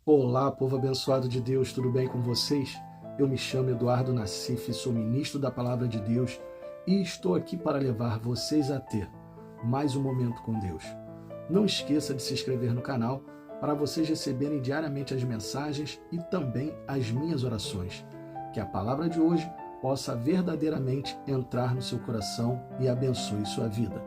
Olá, povo abençoado de Deus, tudo bem com vocês? Eu me chamo Eduardo Nassif, sou ministro da Palavra de Deus e estou aqui para levar vocês a ter mais um momento com Deus. Não esqueça de se inscrever no canal para vocês receberem diariamente as mensagens e também as minhas orações. Que a palavra de hoje possa verdadeiramente entrar no seu coração e abençoe sua vida.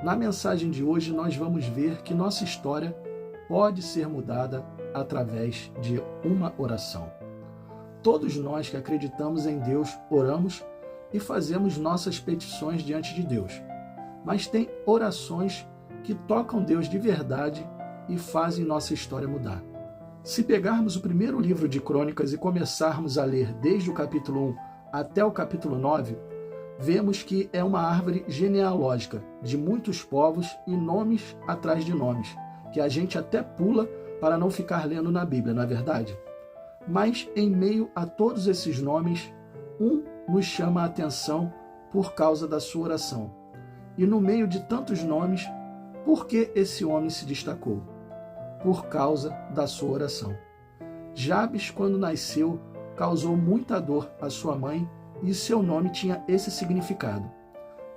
Na mensagem de hoje nós vamos ver que nossa história pode ser mudada através de uma oração. Todos nós que acreditamos em Deus oramos e fazemos nossas petições diante de Deus. Mas tem orações que tocam Deus de verdade e fazem nossa história mudar. Se pegarmos o primeiro livro de Crônicas e começarmos a ler desde o capítulo 1 até o capítulo 9, vemos que é uma árvore genealógica de muitos povos e nomes atrás de nomes, que a gente até pula para não ficar lendo na Bíblia, não é verdade? Mas em meio a todos esses nomes, um nos chama a atenção por causa da sua oração. E no meio de tantos nomes, por que esse homem se destacou? Por causa da sua oração. Jabes, quando nasceu, causou muita dor à sua mãe e seu nome tinha esse significado.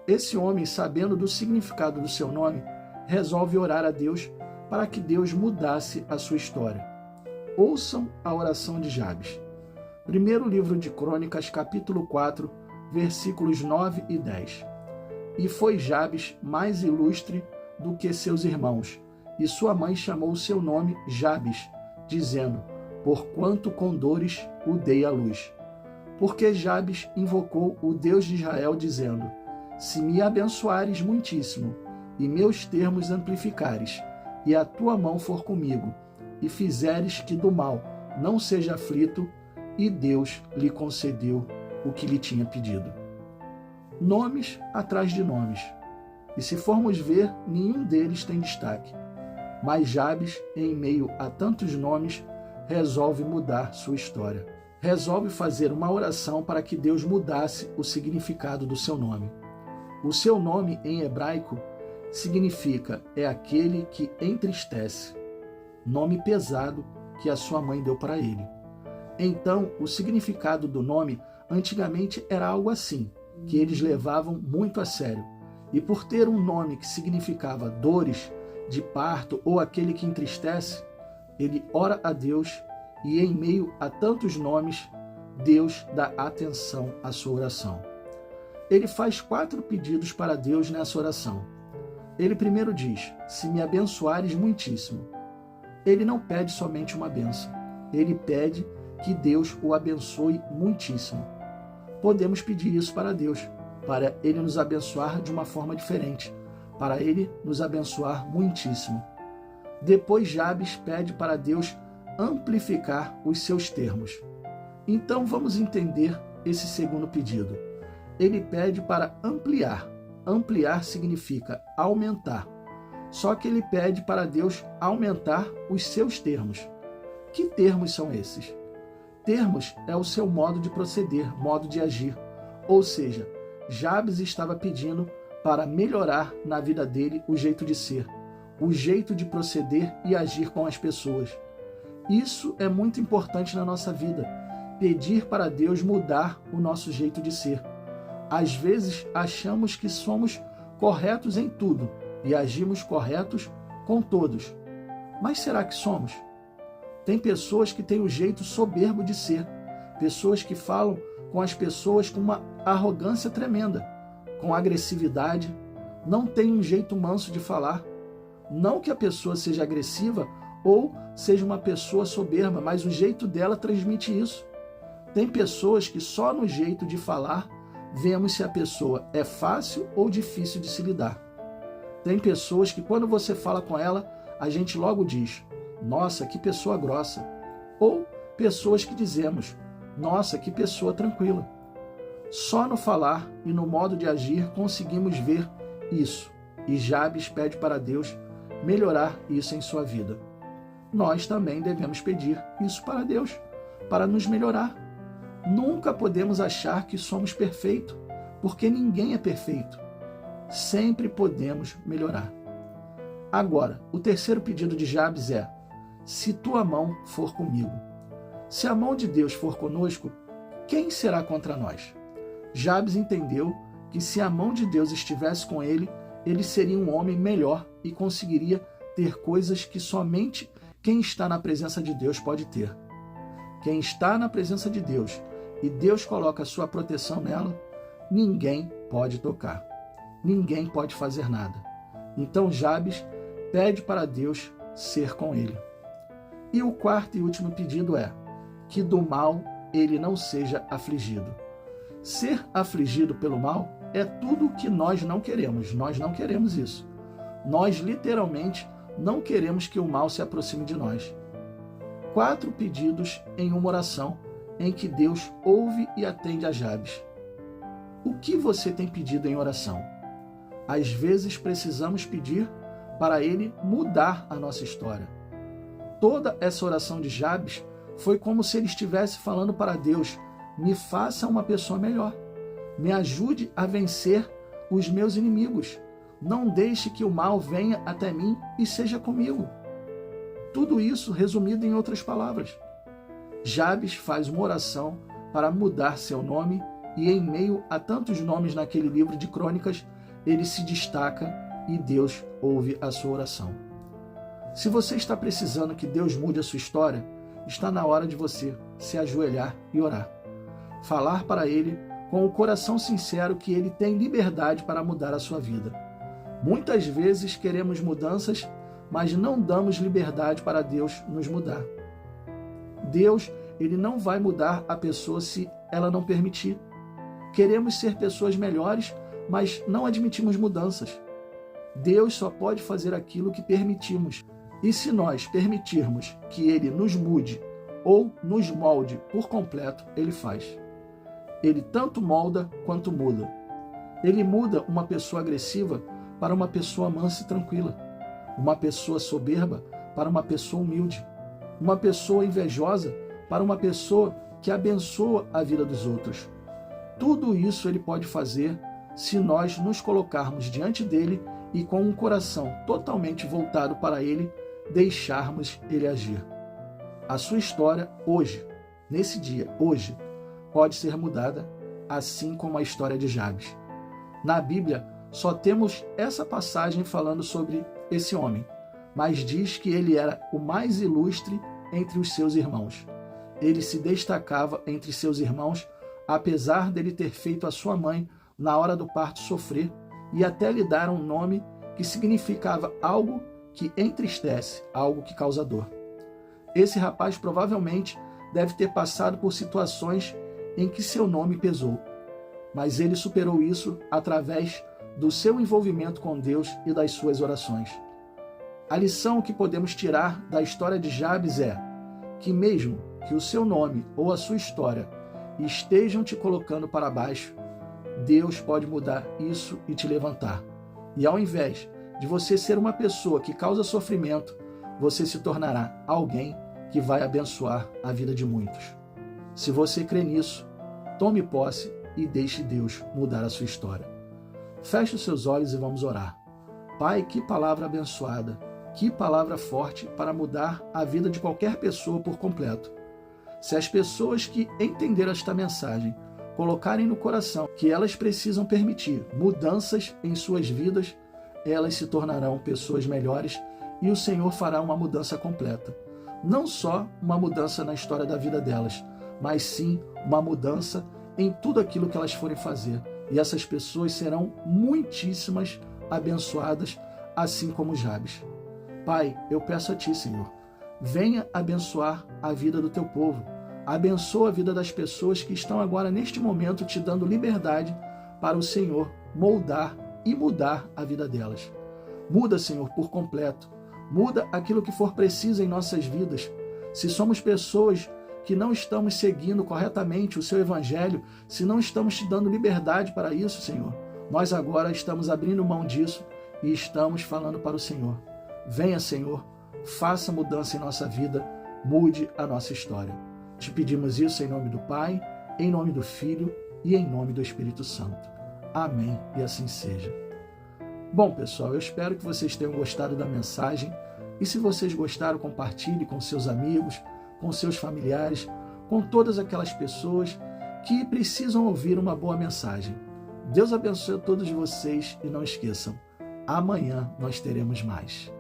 Esse homem, sabendo do significado do seu nome, resolve orar a Deus para que Deus mudasse a sua história. Ouçam a oração de Jabes. Primeiro livro de Crônicas, capítulo 4, versículos 9 e 10. E foi Jabes mais ilustre do que seus irmãos, e sua mãe chamou seu nome Jabes, dizendo, porquanto com dores o dei à luz. Porque Jabes invocou o Deus de Israel, dizendo, se me abençoares muitíssimo, e meus termos amplificares, e a tua mão for comigo, e fizeres que do mal não seja aflito, e Deus lhe concedeu o que lhe tinha pedido. Nomes atrás de nomes. E se formos ver, nenhum deles tem destaque. Mas Jabes, em meio a tantos nomes, resolve mudar sua história. Resolve fazer uma oração para que Deus mudasse o significado do seu nome. O seu nome em hebraico significa é aquele que entristece, nome pesado que a sua mãe deu para ele. Então, o significado do nome antigamente era algo assim, que eles levavam muito a sério. E por ter um nome que significava dores de parto ou aquele que entristece, ele ora a Deus e em meio a tantos nomes, Deus dá atenção à sua oração. Ele faz 4 pedidos para Deus nessa oração. Ele primeiro diz, se me abençoares muitíssimo. Ele não pede somente uma bênção, ele pede que Deus o abençoe muitíssimo. Podemos pedir isso para Deus, para ele nos abençoar de uma forma diferente, para ele nos abençoar muitíssimo. Depois Jabes pede para Deus amplificar os seus termos. Então vamos entender esse segundo pedido. Ele pede para ampliar. Ampliar significa aumentar. Só que ele pede para Deus aumentar os seus termos. Que termos são esses? Termos é o seu modo de proceder, modo de agir. Ou seja, Jabes estava pedindo para melhorar na vida dele o jeito de ser, o jeito de proceder e agir com as pessoas. Isso é muito importante na nossa vida, pedir para Deus mudar o nosso jeito de ser. Às vezes achamos que somos corretos em tudo e agimos corretos com todos. Mas será que somos? Tem pessoas que têm o jeito soberbo de ser, pessoas que falam com as pessoas com uma arrogância tremenda, com agressividade, não tem um jeito manso de falar. Não que a pessoa seja agressiva ou seja uma pessoa soberba, mas o jeito dela transmite isso. Tem pessoas que só no jeito de falar vemos se a pessoa é fácil ou difícil de se lidar. Tem pessoas que quando você fala com ela, a gente logo diz, nossa, que pessoa grossa. Ou pessoas que dizemos, nossa, que pessoa tranquila. Só no falar e no modo de agir conseguimos ver isso. E Jabes pede para Deus melhorar isso em sua vida. Nós também devemos pedir isso para Deus, para nos melhorar. Nunca podemos achar que somos perfeitos, porque ninguém é perfeito. sempre podemos melhorar. Agora, o terceiro pedido de Jabes é: se tua mão for comigo. Se a mão de Deus for conosco, quem será contra nós? Jabes entendeu que se a mão de Deus estivesse com ele, ele seria um homem melhor e conseguiria ter coisas que somente quem está na presença de Deus pode ter. Quem está na presença de Deus e Deus coloca a sua proteção nela, ninguém pode tocar. Ninguém pode fazer nada. Então Jabes pede para Deus ser com ele. E o quarto e último pedido é que do mal ele não seja afligido. Ser afligido pelo mal é tudo o que nós não queremos. Nós não queremos isso. Nós literalmente não queremos que o mal se aproxime de nós. 4 pedidos em uma oração em que Deus ouve e atende a Jabes. O que você tem pedido em oração? Às vezes precisamos pedir para ele mudar a nossa história. Toda essa oração de Jabes foi como se ele estivesse falando para Deus: me faça uma pessoa melhor. Me ajude a vencer os meus inimigos. Não deixe que o mal venha até mim e seja comigo. Tudo isso resumido em outras palavras. Jabes faz uma oração para mudar seu nome e em meio a tantos nomes naquele livro de crônicas, ele se destaca e Deus ouve a sua oração. Se você está precisando que Deus mude a sua história, está na hora de você se ajoelhar e orar. Falar para Ele com o coração sincero que Ele tem liberdade para mudar a sua vida. Muitas vezes queremos mudanças, mas não damos liberdade para Deus nos mudar. Deus, Ele não vai mudar a pessoa se ela não permitir. Queremos ser pessoas melhores, mas não admitimos mudanças. Deus só pode fazer aquilo que permitimos. E se nós permitirmos que Ele nos mude ou nos molde por completo, Ele faz. Ele tanto molda quanto muda. Ele muda uma pessoa agressiva para uma pessoa mansa e tranquila. Uma pessoa soberba para uma pessoa humilde. Uma pessoa invejosa para uma pessoa que abençoa a vida dos outros. Tudo isso Ele pode fazer se nós nos colocarmos diante dEle e com um coração totalmente voltado para Ele, deixarmos Ele agir. A sua história hoje, nesse dia, hoje, pode ser mudada, assim como a história de Jabes. Na Bíblia, só temos essa passagem falando sobre esse homem, mas diz que ele era o mais ilustre entre os seus irmãos. Ele se destacava entre seus irmãos, apesar dele ter feito a sua mãe, na hora do parto, sofrer e até lhe dar um nome que significava algo que entristece, algo que causa dor. Esse rapaz provavelmente deve ter passado por situações em que seu nome pesou, mas ele superou isso através do seu envolvimento com Deus e das suas orações. A lição que podemos tirar da história de Jabes é que mesmo que o seu nome ou a sua história estejam te colocando para baixo, Deus pode mudar isso e te levantar. E ao invés de você ser uma pessoa que causa sofrimento, você se tornará alguém que vai abençoar a vida de muitos. Se você crê nisso, tome posse e deixe Deus mudar a sua história. Feche os seus olhos e vamos orar. Pai, que palavra abençoada, que palavra forte para mudar a vida de qualquer pessoa por completo. Se as pessoas que entenderam esta mensagem colocarem no coração que elas precisam permitir mudanças em suas vidas, elas se tornarão pessoas melhores e o Senhor fará uma mudança completa. Não só uma mudança na história da vida delas, mas sim uma mudança em tudo aquilo que elas forem fazer. E essas pessoas serão muitíssimas abençoadas, assim como Jabes. Pai, eu peço a Ti, Senhor, venha abençoar a vida do Teu povo. Abençoa a vida das pessoas que estão agora, neste momento, Te dando liberdade para o Senhor moldar e mudar a vida delas. Muda, Senhor, por completo. Muda aquilo que for preciso em nossas vidas. Se somos pessoas que não estamos seguindo corretamente o Seu Evangelho, se não estamos Te dando liberdade para isso, Senhor, nós agora estamos abrindo mão disso e estamos falando para o Senhor. Venha, Senhor, faça mudança em nossa vida, mude a nossa história. Te pedimos isso em nome do Pai, em nome do Filho e em nome do Espírito Santo. Amém, e assim seja. Bom, pessoal, eu espero que vocês tenham gostado da mensagem. E se vocês gostaram, compartilhe com seus amigos, com seus familiares, com todas aquelas pessoas que precisam ouvir uma boa mensagem. Deus abençoe a todos vocês e não esqueçam, amanhã nós teremos mais.